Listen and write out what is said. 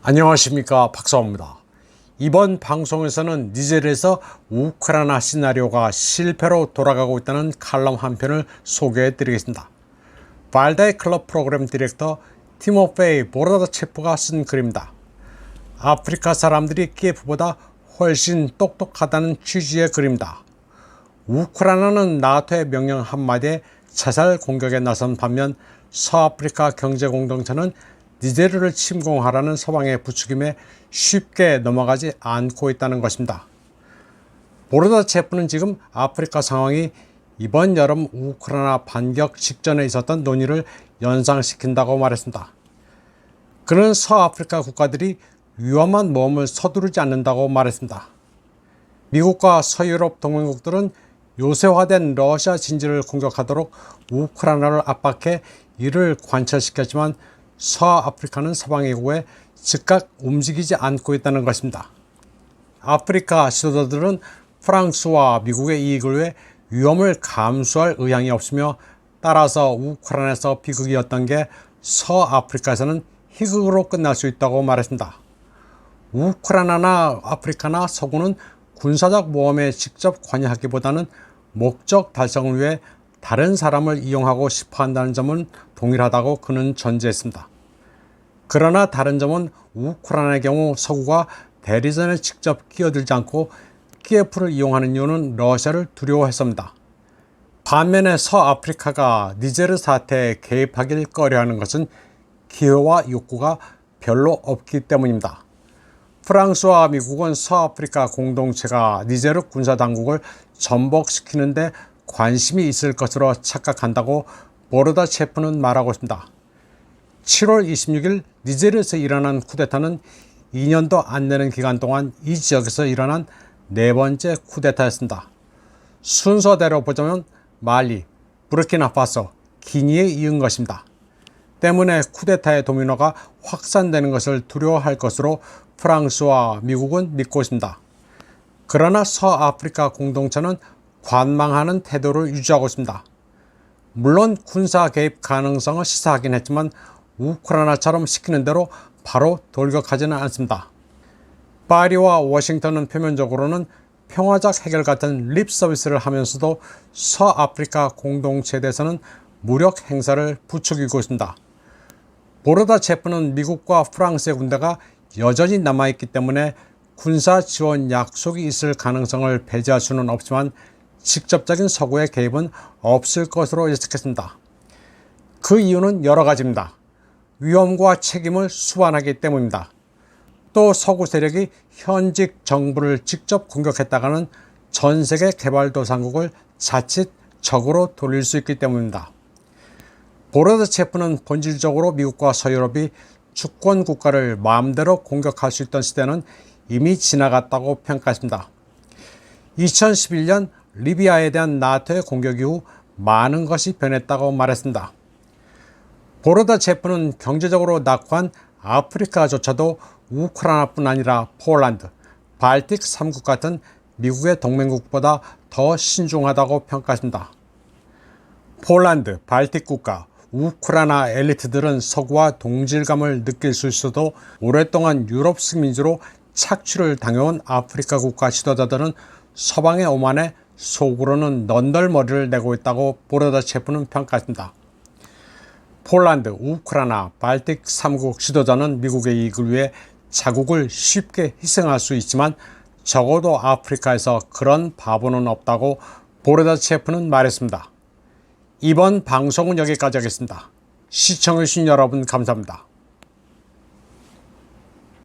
안녕하십니까, 박사호입니다. 이번 방송에서는 니젤에서 우크라이나 시나리오가 실패로 돌아가고 있다는 칼럼 한 편을 소개해 드리겠습니다. 발다이 클럽 프로그램 디렉터 티모페이 보르다체프가 쓴 글입니다. 아프리카 사람들이 키예프보다 훨씬 똑똑하다는 취지의 글입니다. 우크라이나는 나토의 명령 한마디에 자살 공격에 나선 반면 서아프리카 경제공동체는 니제르를 침공하라는 서방의 부추김에 쉽게 넘어가지 않고 있다는 것입니다. 보르다체프는 지금 아프리카 상황이 이번 여름 우크라이나 반격 직전에 있었던 논의를 연상시킨다고 말했습니다. 그는 서아프리카 국가들이 위험한 모험을 서두르지 않는다고 말했습니다. 미국과 서유럽 동맹국들은 요새화된 러시아 진지를 공격하도록 우크라이나를 압박해 이를 관철시켰지만 서아프리카는 서방의 요구에 즉각 움직이지 않고 있다는 것입니다. 아프리카 지도자들은 프랑스와 미국의 이익을 위해 위험을 감수할 의향이 없으며 따라서 우크라이나에서 비극이었던 게 서아프리카에서는 희극으로 끝날 수 있다고 말했습니다. 우크라이나나 아프리카나 서구는 군사적 모험에 직접 관여하기보다는 목적 달성을 위해 다른 사람을 이용하고 싶어 한다는 점은 동일하다고 그는 전제했습니다. 그러나 다른 점은 우크라이나의 경우 서구가 대리전에 직접 끼어들지 않고 키예프를 이용하는 이유는 러시아를 두려워했습니다. 반면에 서아프리카가 니제르 사태에 개입하길 꺼려하는 것은 기회와 욕구가 별로 없기 때문입니다. 프랑스와 미국은 서아프리카 공동체가 니제르 군사당국을 전복시키는 데 관심이 있을 것으로 착각한다고 보르다체프는 말하고 있습니다. 7월 26일 니제르에서 일어난 쿠데타는 2년도 안 되는 기간 동안 이 지역에서 일어난 네 번째 쿠데타였습니다. 순서대로 보자면 말리, 부르키나파소, 기니에 이은 것입니다. 때문에 쿠데타의 도미노가 확산되는 것을 두려워할 것으로 프랑스와 미국은 믿고 있습니다. 그러나 서아프리카 공동체는 관망하는 태도를 유지하고 있습니다. 물론 군사 개입 가능성을 시사하긴 했지만 우크라이나처럼 시키는 대로 바로 돌격하지는 않습니다. 파리와 워싱턴은 표면적으로는 평화적 해결 같은 립 서비스를 하면서도 서아프리카 공동체에 대해서는 무력 행사를 부추기고 있습니다. 보르다체프는 미국과 프랑스의 군대가 여전히 남아있기 때문에 군사 지원 약속이 있을 가능성을 배제할 수는 없지만 직접적인 서구의 개입은 없을 것으로 예측했습니다. 그 이유는 여러 가지입니다. 위험과 책임을 수반하기 때문입니다. 또 서구 세력이 현직 정부를 직접 공격했다가는 전 세계 개발도상국을 자칫 적으로 돌릴 수 있기 때문입니다. 보르다체프는 본질적으로 미국과 서유럽이 주권 국가를 마음대로 공격할 수 있던 시대는 이미 지나갔다고 평가했습니다. 2011년 리비아에 대한 나토의 공격 이후 많은 것이 변했다고 말했습니다. 보르다체프는 경제적으로 낙후한 아프리카조차도 우크라이나뿐 아니라 폴란드, 발틱 3국 같은 미국의 동맹국보다 더 신중하다고 평가했습니다. 폴란드, 발틱 국가, 우크라이나 엘리트들은 서구와 동질감을 느낄 수 있어도 오랫동안 유럽 식민지로 착취를 당해온 아프리카 국가 지도자들은 서방의 오만에 속으로는 넌덜머리를 내고 있다고 보르다체프는 평가했습니다. 폴란드, 우크라이나, 발틱 3국 지도자는 미국의 이익을 위해 자국을 쉽게 희생할 수 있지만 적어도 아프리카에서 그런 바보는 없다고 보르다체프는 말했습니다. 이번 방송은 여기까지 하겠습니다. 시청해주신 여러분 감사합니다.